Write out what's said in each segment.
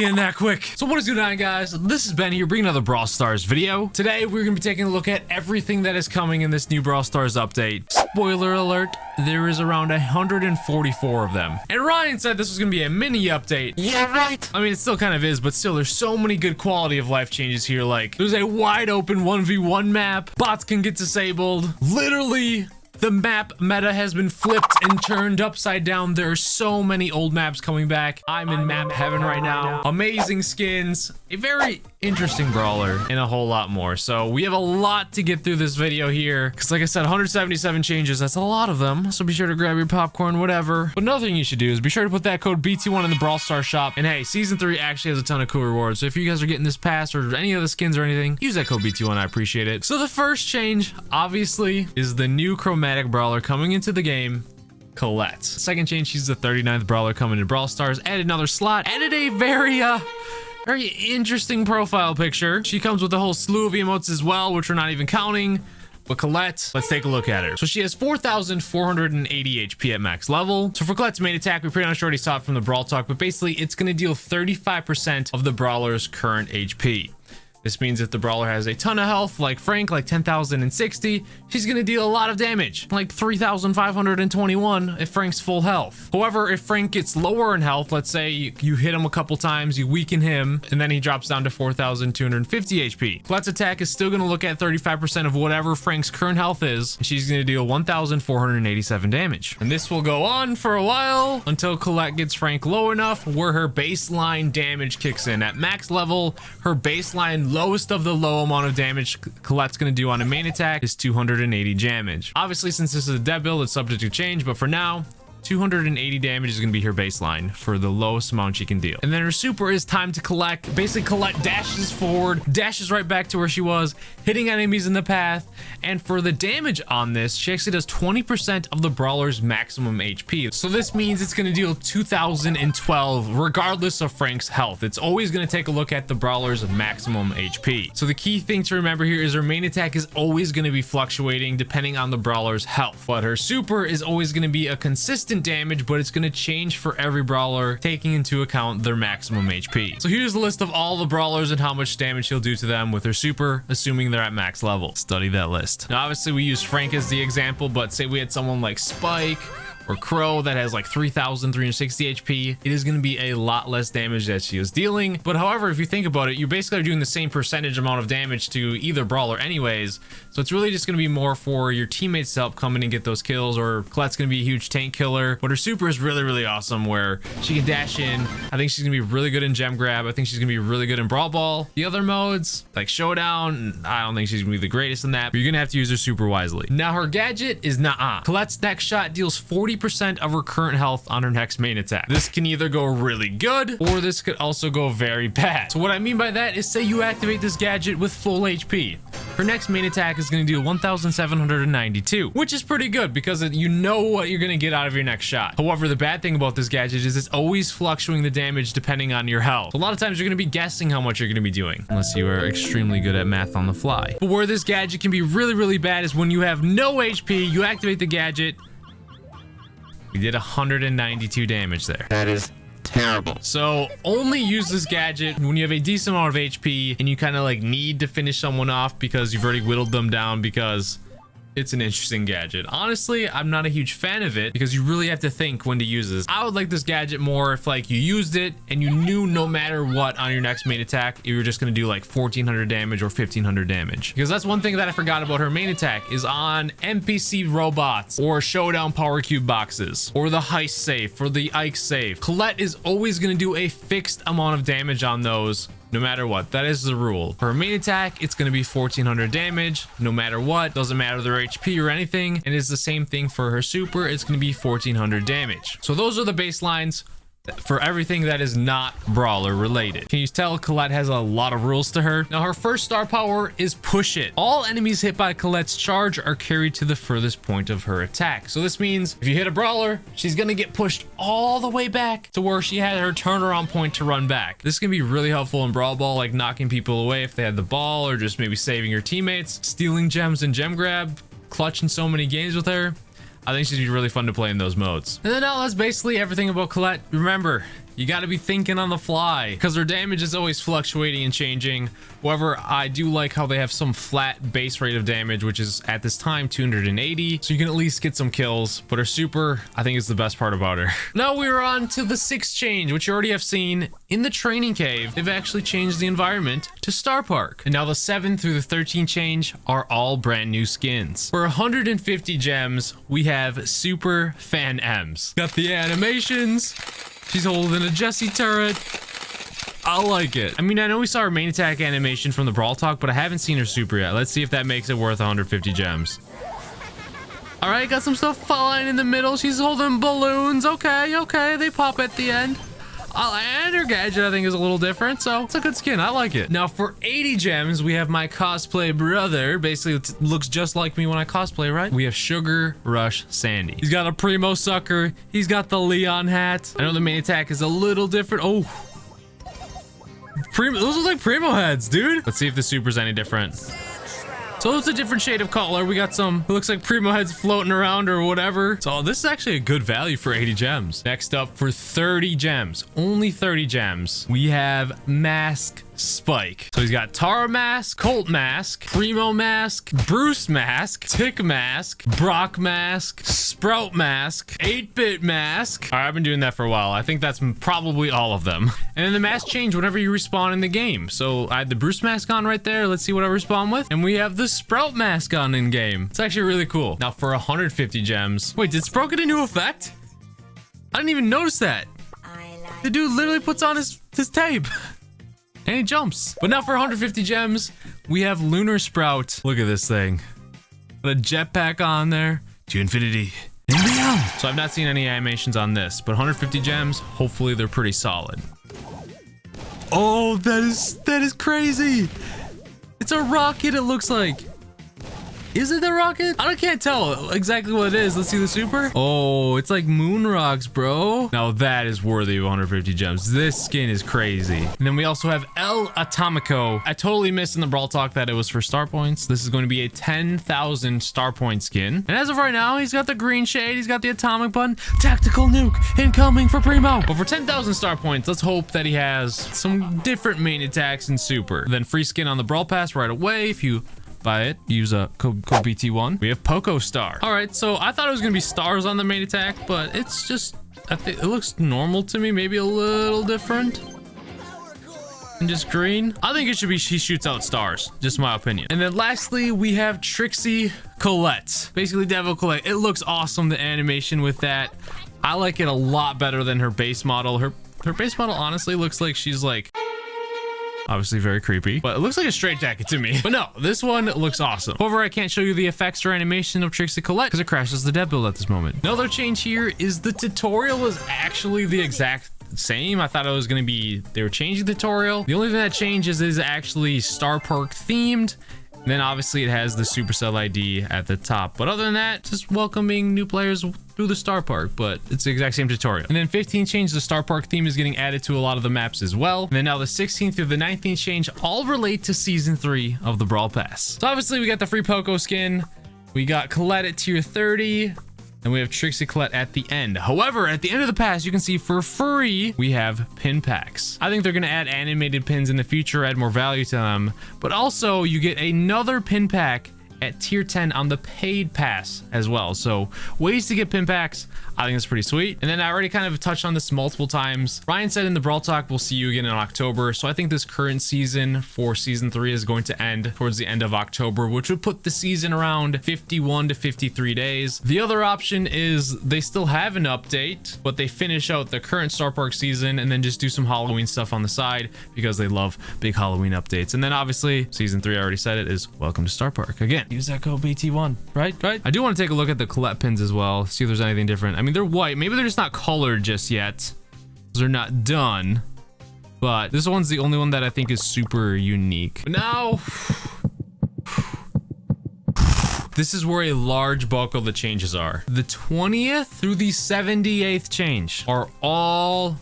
being that quick. So what is going on, guys? This is Ben here bringing another Brawl Stars video. Today we're gonna be taking a look at everything that is coming in this new Brawl Stars update. Spoiler alert, there is around 144 of them. And Ryan said this was gonna be a mini update. Yeah, right. I mean, it still kind of is, but still, there's so many good quality of life changes here. Like, there's a wide open 1v1 map. Bots can get disabled. Literally, the map meta has been flipped and turned upside down. There are so many old maps coming back. I'm in map heaven right now. Amazing skins, a very interesting brawler, and a whole lot more. So we have a lot to get through this video here, because like I said, 177 changes. That's a lot of them. So be sure to grab your popcorn, whatever. But another thing you should do is be sure to put that code BT1 in the Brawl Stars shop. And hey, season 3 actually has a ton of cool rewards. So if you guys are getting this pass or any of the skins or anything, use that code BT1. I appreciate it. So the first change, obviously, is the new Chromatic brawler coming into the game, Colette. Second change, she's the 39th brawler coming to Brawl Stars. Added another slot. Added a very interesting profile picture. She comes with a whole slew of emotes as well, which we're not even counting. But Colette, let's take a look at her. So she has 4,480 HP at max level. So for Colette's main attack, we pretty much already saw it from the Brawl Talk, but basically it's going to deal 35% of the brawler's current HP. This means if the brawler has a ton of health, like Frank, like 10,060, she's going to deal a lot of damage, like 3,521 if Frank's full health. However, if Frank gets lower in health, let's say you hit him a couple times, you weaken him, and then he drops down to 4,250 HP. Colette's attack is still going to look at 35% of whatever Frank's current health is, and she's going to deal 1,487 damage. And this will go on for a while until Colette gets Frank low enough where her baseline damage kicks in. At max level, her baseline lowest of the low amount of damage Colette's going to do on a main attack is 280 damage. Obviously, since this is a dev build, it's subject to change, but for now, 280 damage is going to be her baseline for the lowest amount she can deal. And then her super is Time to Collect. Basically, Colette dashes forward, dashes right back to where she was, hitting enemies in the path. And for the damage on this, she actually does 20% of the brawler's maximum HP. So this means it's going to deal 2,012 regardless of Frank's health. It's always going to take a look at the brawler's maximum HP. So the key thing to remember here is her main attack is always going to be fluctuating depending on the brawler's health. But her super is always going to be a consistent damage, but it's going to change for every brawler, taking into account their maximum HP. So here's the list of all the brawlers and how much damage he'll do to them with her super, assuming they're at max level. Study that list. Now, obviously, we use Frank as the example, but say we had someone like Spike or Crow that has like 3,360 HP, it is going to be a lot less damage that she is dealing. But however, if you think about it, you basically are doing the same percentage amount of damage to either brawler anyways. So it's really just going to be more for your teammates to help come in and get those kills, or Colette's going to be a huge tank killer. But her super is really, really awesome where she can dash in. I think she's going to be really good in gem grab. I think she's going to be really good in Brawl Ball. The other modes like Showdown, I don't think she's going to be the greatest in that, but you're going to have to use her super wisely. Now her gadget is nah. Colette's next shot deals 40% of her current health on her next main attack. This can either go really good or this could also go very bad. So what I mean by that is, say you activate this gadget with full HP. Her next main attack is going to do 1,792, which is pretty good because you know what you're going to get out of your next shot. However, the bad thing about this gadget is it's always fluctuating the damage depending on your health. So a lot of times you're going to be guessing how much you're going to be doing, unless you are extremely good at math on the fly. But where this gadget can be really, really bad is when you have no HP, you activate the gadget. We did 192 damage there. That is terrible. So only use this gadget when you have a decent amount of HP and you kind of like need to finish someone off because you've already whittled them down, because it's an interesting gadget. Honestly, I'm not a huge fan of it because you really have to think when to use this. I would like this gadget more if like you used it and you knew no matter what on your next main attack, you were just going to do like 1,400 damage or 1,500 damage. Because that's one thing that I forgot about her main attack is on NPC robots or Showdown power cube boxes or the Heist safe or the Ike safe. Colette is always going to do a fixed amount of damage on those, no matter what. That is the rule. For her main attack, it's going to be 1,400 damage, no matter what. Doesn't matter their HP or anything. And it's the same thing for her super. It's going to be 1,400 damage. So those are the baselines for everything that is not brawler related. Can you tell Colette has a lot of rules to her? Now her first star power is Push It. All enemies hit by Colette's charge are carried to the furthest point of her attack. So this means if you hit a brawler, she's gonna get pushed all the way back to where she had her turnaround point to run back. This can be really helpful in Brawl Ball, like knocking people away if they had the ball, or just maybe saving your teammates, stealing gems and gem grab, clutching so many games with her. I think she'd be really fun to play in those modes. And then now that's basically everything about Colette. Remember, You got to be thinking on the fly because their damage is always fluctuating and changing. However, I do like how they have some flat base rate of damage, which is at this time 280. So you can at least get some kills. But her super, I think, is the best part about her. Now we're on to the 6th change, which you already have seen in the training cave. They've actually changed the environment to Starr Park. And now the 7th through the 13th change are all brand new skins. For 150 gems, we have Super Fan M's. Got the animations. She's holding a Jessie turret. I like it. I mean, I know we saw her main attack animation from the Brawl Talk, but I haven't seen her super yet. Let's see if that makes it worth 150 gems. All right, got some stuff falling in the middle. She's holding balloons. Okay, they pop at the end. And her gadget, I think, is a little different, so it's a good skin. I like it. Now, for 80 gems, we have my cosplay brother. Basically, it looks just like me when I cosplay, right? We have Sugar Rush Sandy. He's got a Primo sucker. He's got the Leon hat. I know the main attack is a little different. Oh, those look like Primo heads, dude. Let's see if the super's any different. So it's a different shade of color. We got some, it looks like Primo heads floating around or whatever. So this is actually a good value for 80 gems. Next up, for 30 gems, only 30 gems, we have Mask Spike. So he's got Tara Mask, Colt Mask, Primo Mask, Bruce Mask, Tick Mask, Brock Mask, Sprout Mask, 8-Bit Mask. All right, I've been doing that for a while. I think that's probably all of them. And then the mask change whenever you respawn in the game. So I had the Bruce Mask on right there. Let's see what I respawn with. And we have the Sprout Mask on in game. It's actually really cool. Now for 150 gems. Wait, did Sprout get a new effect? I didn't even notice that. The dude literally puts on his tape. And he jumps. But now for 150 gems, we have Lunar Sprout. Look at this thing. Got a jetpack on there. To infinity and beyond. So I've not seen any animations on this, but 150 gems, hopefully they're pretty solid. Oh, that is crazy. It's a rocket, it looks like. Is it the rocket? I can't tell exactly what it is. Let's see the super. Oh, it's like moon rocks, bro. Now that is worthy of 150 gems. This skin is crazy. And then we also have El Atomico. I totally missed in the Brawl Talk that it was for star points. This is going to be a 10,000 star point skin. And as of right now, he's got the green shade. He's got the atomic button. Tactical nuke incoming for Primo. But for 10,000 star points, let's hope that he has some different main attacks and super. Then free skin on the Brawl Pass right away if you buy it. Use a code BT1. We have Poco Star. All right, so I thought it was gonna be stars on the main attack, but it's just, I think it looks normal to me, maybe a little different. And just green. I think it should be she shoots out stars, just my opinion. And then lastly, we have Trixie Colette, basically Devil Colette. It looks awesome, the animation with that. I like it a lot better than her base model. Her base model honestly looks like she's like, obviously very creepy, but it looks like a straitjacket to me. But no, this one looks awesome. However, I can't show you the effects or animation of Trixie Colette because it crashes the dev build at this moment. Another change here is the tutorial is actually the exact same. I thought it was going to be, they were changing the tutorial. The only thing that changes is actually Starr Park themed. And then obviously it has the Supercell ID at the top. But other than that, just welcoming new players through the Starr Park, but it's the exact same tutorial. And then 15 change, the Starr Park theme is getting added to a lot of the maps as well. And then now the 16th through the 19th change all relate to season 3 of the Brawl Pass. So obviously we got the free Poco skin. We got Colette at tier 30. And we have Trixie Colette at the end. However, at the end of the pass, you can see for free, we have pin packs. I think they're going to add animated pins in the future, add more value to them. But also, you get another pin pack at tier 10 on the paid pass as well. So ways to get pin packs, I think it's pretty sweet. And then I already kind of touched on this multiple times. Ryan said in the Brawl Talk, we'll see you again in October. So I think this current season for season 3 is going to end towards the end of October, which would put the season around 51 to 53 days. The other option is they still have an update, but they finish out the current Starr Park season and then just do some Halloween stuff on the side because they love big Halloween updates. And then obviously season 3, I already said it, is welcome to Starr Park. Again, use that code BT1, right? I do want to take a look at the Colette pins as well, see if there's anything different. I mean, they're white. Maybe they're just not colored just yet. They're not done. But this one's the only one that I think is super unique. But now, this is where a large bulk of the changes are. The 20th through the 78th change are all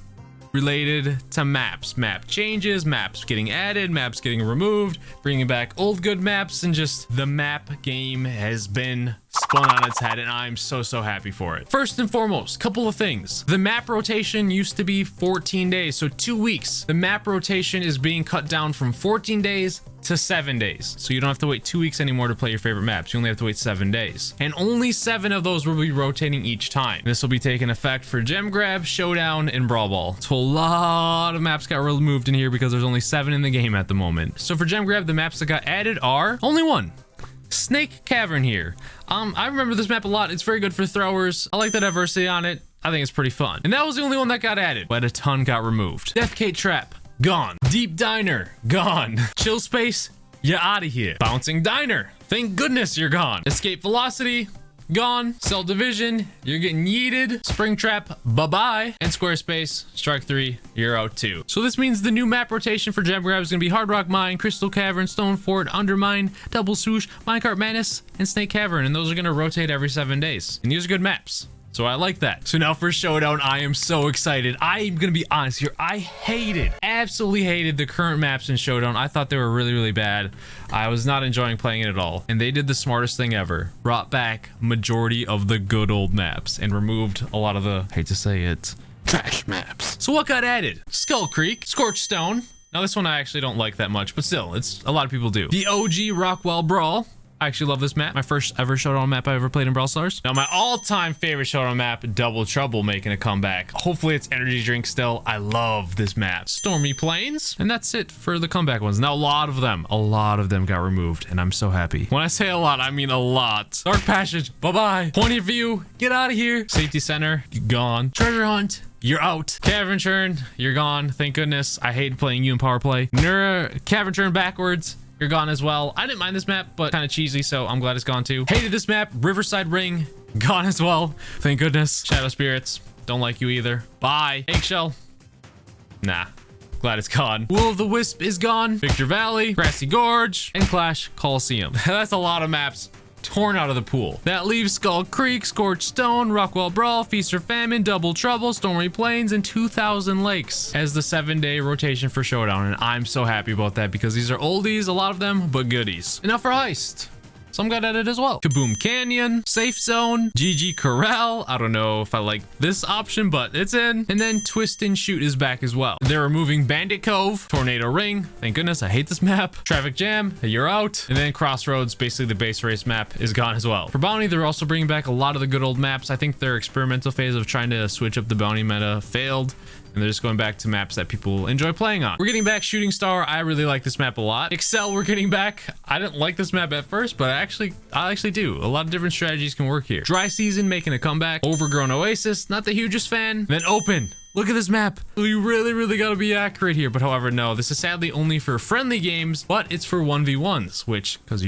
related to maps. Map changes, maps getting added, maps getting removed, bringing back old good maps, and just the map game has been spun on its head, and I'm so happy for it. First and foremost, couple of things. The map rotation used to be 14 days, so 2 weeks. The map rotation is being cut down from 14 days to 7 days. So you don't have to wait 2 weeks anymore to play your favorite maps. You only have to wait 7 days. And only 7 of those will be rotating each time. This will be taking effect for Gem Grab, Showdown, and Brawl Ball. So a lot of maps got removed in here because there's only 7 in the game at the moment. So for Gem Grab, the maps that got added are only one. Snake Cavern here. I remember this map a lot. It's very good for throwers. I like the diversity on it. I think it's pretty fun. And that was the only one that got added, but a ton got removed. Deathgate Trap, gone. Deep Diner, gone. Chill Space, you're out of here. Bouncing Diner, thank goodness you're gone. Escape Velocity, gone. Cell Division, you're getting yeeted. Spring Trap, bye-bye. And Squarespace, Strike 3, you're out too. So this means the new map rotation for Gem Grab is going to be Hard Rock Mine, Crystal Cavern, Stone Fort, Undermine, Double Swoosh, Minecart Madness, and Snake Cavern. And those are going to rotate every 7 days. And these are good maps. So I like that. So now for Showdown, I am so excited. I'm gonna be honest here. I absolutely hated the current maps in Showdown. I thought they were really bad. I was not enjoying playing it at all. And they did the smartest thing ever. Brought back majority of the good old maps and removed a lot of the, hate to say it, trash maps. So what got added? Skull Creek, Scorched Stone. Now this one I actually don't like that much, but still, it's a lot of people do. The OG Rockwell Brawl. I actually love this map. My first ever Showdown map I ever played in Brawl Stars. Now, my all-time favorite Showdown map, Double Trouble, making a comeback. Hopefully, it's Energy Drink still. I love this map. Stormy Plains. And that's it for the comeback ones. Now, a lot of them got removed, and I'm so happy. When I say a lot, I mean a lot. Dark Passage, bye-bye. Point of View, get out of here. Safety Center, gone. Treasure Hunt, you're out. Cavern Churn, you're gone. Thank goodness. I hate playing you in Power Play. Cavern Churn backwards. You're gone as well. I didn't mind this map, but kind of cheesy, so I'm glad it's gone too. Hated this map. Riverside Ring, gone as well. Thank goodness. Shadow Spirits, don't like you either. Bye. Eggshell, nah. Glad it's gone. Will of the Wisp is gone. Victor Valley, Grassy Gorge, and Clash Coliseum. That's a lot of maps torn out of the pool. That leaves Skull Creek, Scorched Stone, Rockwell Brawl, Feast or Famine, Double Trouble, Stormy Plains, and 2000 Lakes as the 7-day rotation for Showdown. And I'm so happy about that because these are oldies, a lot of them, but goodies. And now for Heist. Some got added as well. Kaboom Canyon, Safe Zone, GG Corral. I don't know if I like this option, but it's in. And then Twist and Shoot is back as well. They're removing Bandit Cove, Tornado Ring. Thank goodness, I hate this map. Traffic Jam, you're out. And then Crossroads, basically the base race map, is gone as well. For Bounty, they're also bringing back a lot of the good old maps. I think their experimental phase of trying to switch up the Bounty meta failed. And they're just going back to maps that people enjoy playing on. We're getting back Shooting Star. I really like this map a lot. Excel, we're getting back. I didn't like this map at first, but I actually do. A lot of different strategies can work here. Dry Season making a comeback. Overgrown Oasis, not the hugest fan. Then Open. Look at this map. We really gotta be accurate here. But however, no, this is sadly only for friendly games, but it's for 1v1s, which, because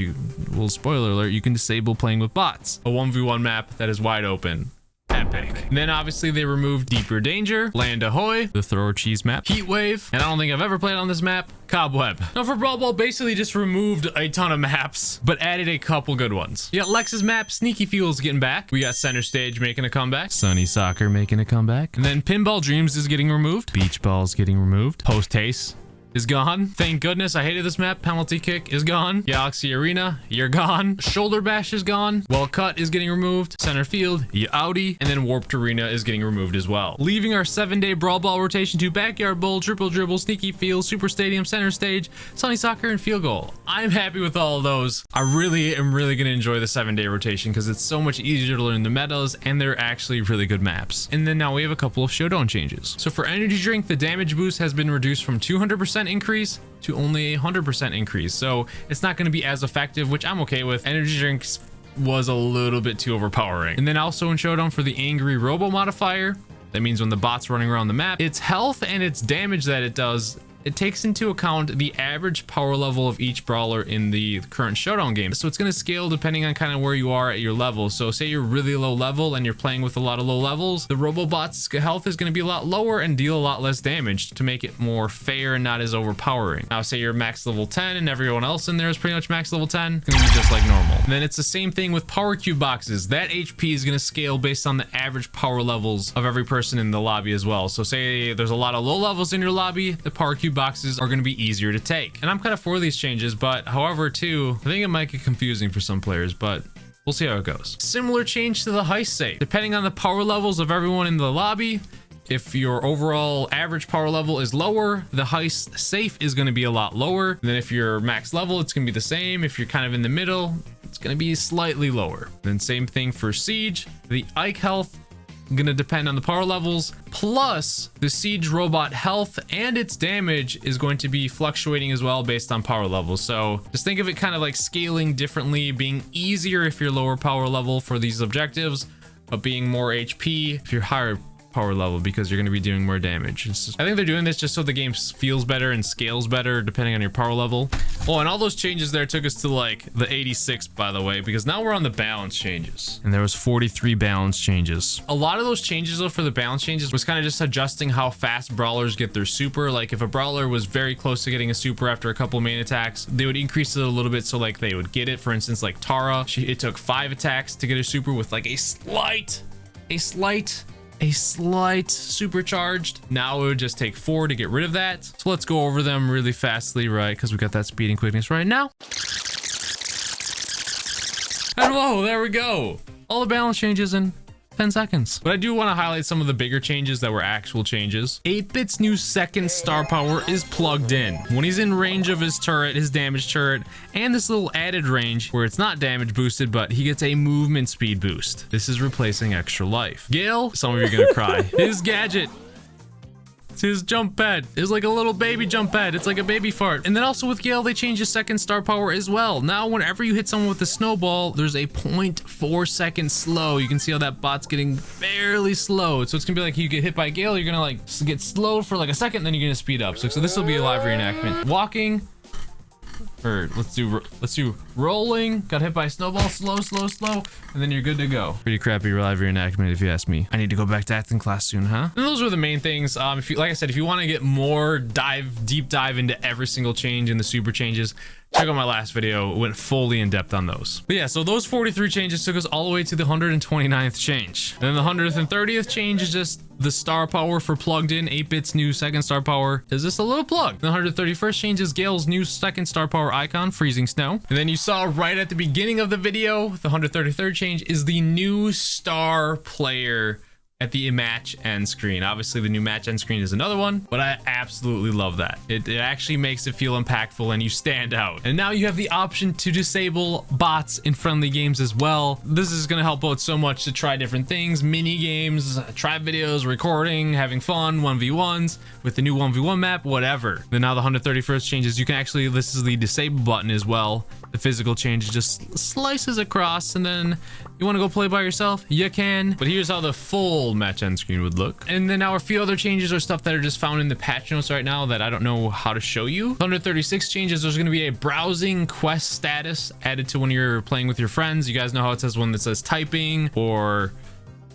spoiler alert, you can disable playing with bots. A 1v1 map that is wide open. Epic. And then obviously they removed Deeper Danger, Land Ahoy, the Throw Cheese map, Heat Wave, and I don't think I've ever played on this map, Cobweb. Now for Brawl Ball, basically just removed a ton of maps, but added a couple good ones. You got Lex's map, Sneaky Fuels getting back. We got Center Stage making a comeback. Sunny Soccer making a comeback. And then Pinball Dreams is getting removed. Beach Balls getting removed. Post Haste is gone. Thank goodness. I hated this map. Penalty Kick is gone. Galaxy Arena, you're gone. Shoulder Bash is gone. Well Cut is getting removed. Center Field, you outie. And then Warped Arena is getting removed as well. Leaving our 7-day Brawl Ball rotation to Backyard Bowl, Triple Dribble, Sneaky Field, Super Stadium, Center Stage, Sunny Soccer, and Field Goal. I'm happy with all of those. I really am going to enjoy the 7-day rotation because it's so much easier to learn the metas and they're actually really good maps. And then now we have a couple of Showdown changes. So for Energy Drink, the damage boost has been reduced from 200% increase to only 100% increase, so it's not going to be as effective, which I'm okay with. Energy drinks was a little bit too overpowering. And then also in Showdown for the Angry Robo modifier, that means when the bot's running around the map, its health and its damage that it does, it takes into account the average power level of each brawler in the current Showdown game. So it's going to scale depending on kind of where you are at your level. So say you're really low level and you're playing with a lot of low levels, the Robobot's health is going to be a lot lower and deal a lot less damage to make it more fair and not as overpowering. Now say you're max level 10 and everyone else in there is pretty much max level 10, it's going to be just like normal. And then it's the same thing with power cube boxes. That HP is going to scale based on the average power levels of every person in the lobby as well. So say there's a lot of low levels in your lobby, the power cube boxes are going to be easier to take. And I'm kind of for these changes, but however too, I think it might get confusing for some players, but We'll see how it goes. Similar change to the heist safe. Depending on the power levels of everyone in the lobby, if your overall average power level is lower, the heist safe is going to be a lot lower. Then if you're max level, it's going to be the same. If you're kind of in the middle, it's going to be slightly lower. Then same thing for siege. The Ike health going to depend on the power levels, plus the siege robot health and its damage is going to be fluctuating as well based on power levels. So just think of it kind of like scaling differently, being easier if you're lower power level for these objectives, but being more HP if you're higher power level, because you're going to be doing more damage. I think they're doing this just so the game feels better and scales better depending on your power level. Oh, and all those changes there took us to like the 86, by the way, because now we're on the balance changes, and there was 43 balance changes. A lot of those changes though for the balance changes was kind of just adjusting how fast brawlers get their super. Like if a brawler was very close to getting a super after a couple main attacks, they would increase it a little bit so like they would get it. For instance, like Tara, it took 5 attacks to get her super with like a slight supercharged. Now it would just take 4 to get rid of that. So let's go over them really fastly, right? Because we got that speed and quickness right now. And whoa, there we go. All the balance changes in 10 seconds. But I do want to highlight some of the bigger changes that were actual changes. 8-Bit's new second star power is plugged in. When he's in range of his turret, his damage turret, and this little added range where it's not damage boosted, but he gets a movement speed boost. This is replacing extra life. Gale, some of you are gonna cry. His gadget, it's his jump pad. It's like a little baby jump pad. It's like a baby fart. And then also with Gale, they changed his second star power as well. Now, whenever you hit someone with a snowball, there's a 0.4 second slow. You can see how that bot's getting barely slowed. So it's gonna be like you get hit by Gale, you're gonna like get slowed for like a second, then you're gonna speed up. So this will be a live reenactment. Walking, or let's do rolling, got hit by a snowball, slow, and then you're good to go. Pretty crappy live reenactment if you ask me. I need to go back to acting class soon, huh? And those were the main things. If you, like I said, if you want to get more deep dive into every single change and the super changes, check out my last video. It went fully in depth on those. But yeah, so those 43 changes took us all the way to the 129th change. And then the 130th change is just the star power for plugged in. 8-Bit's new second star power is just a little plug. The 131st change is Gale's new second star power icon, freezing snow. And then you saw right at the beginning of the video, the 133rd change is the new star player at the match end screen. Obviously the new match end screen is another one, but I absolutely love that. It actually makes it feel impactful and you stand out. And now you have the option to disable bots in friendly games as well. This is gonna help out so much to try different things, mini games, try videos, recording, having fun, 1v1s with the new 1v1 map, whatever. Then now the 131st changes, you can actually, this is the disable button as well. The physical change just slices across, and then you want to go play by yourself, you can. But here's how the full match end screen would look. And then now a few other changes are stuff that are just found in the patch notes right now that I don't know how to show you. 136 changes, there's going to be a browsing quest status added to when you're playing with your friends. You guys know how it says one that says typing or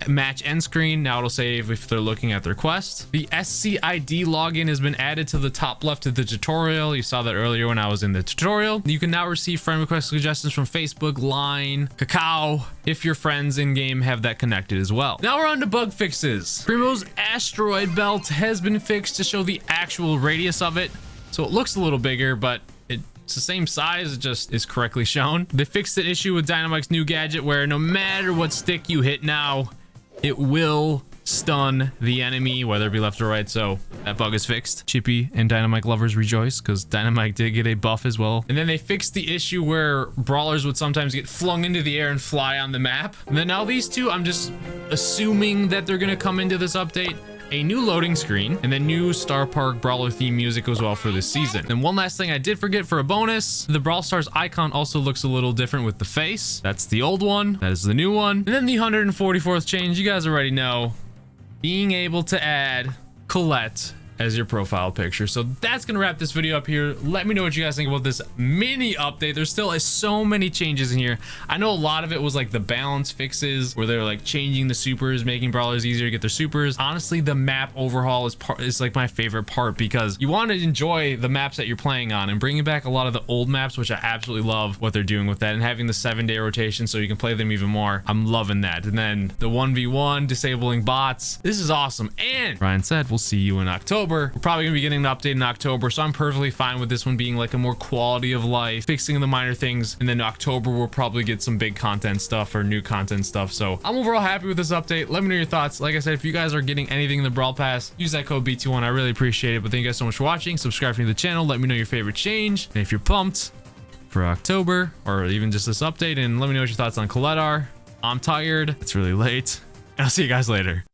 match end screen. Now it'll say if they're looking at their quest. The SCID login has been added to the top left of the tutorial. You saw that earlier when I was in the tutorial. You can now receive friend request suggestions from Facebook, Line, Kakao, if your friends in game have that connected as well. Now we're on to bug fixes. Primo's asteroid belt has been fixed to show the actual radius of it, so it looks a little bigger, but it's the same size, it just is correctly shown. They fixed an issue with Dynamite's new gadget where no matter what stick you hit now, it will stun the enemy, whether it be left or right. So that bug is fixed. Chippy and Dynamite lovers rejoice because Dynamite did get a buff as well. And then they fixed the issue where brawlers would sometimes get flung into the air and fly on the map. And then now these two, I'm just assuming that they're gonna come into this update. A new loading screen, and then new Starr Park Brawler theme music as well for this season. And one last thing I did forget for a bonus, the Brawl Stars icon also looks a little different with the face. That's the old one, that is the new one. And then the 144th change, you guys already know, being able to add Colette as your profile picture. So that's gonna wrap this video up here. Let me know what you guys think about this mini update. There's still so many changes in here. I know a lot of it was like the balance fixes where they're like changing the supers, making brawlers easier to get their supers. Honestly, the map overhaul is like my favorite part because you want to enjoy the maps that you're playing on, and bringing back a lot of the old maps, which I absolutely love what they're doing with that, and having the 7-day rotation so you can play them even more. I'm loving that. And then the 1v1 disabling bots. This is awesome. And Ryan said we'll see you in October. October. We're probably gonna be getting an update in October, so I'm perfectly fine with this one being like a more quality of life, fixing the minor things, and then October we'll probably get some big content stuff or new content stuff. So I'm overall happy with this update. Let me know your thoughts. Like I said, if you guys are getting anything in the Brawl Pass, use that code BT1. I really appreciate it. But thank you guys so much for watching. Subscribe to the channel. Let me know your favorite change, and if you're pumped for October or even just this update, and let me know what your thoughts on Colette are. I'm tired. It's really late. I'll see you guys later.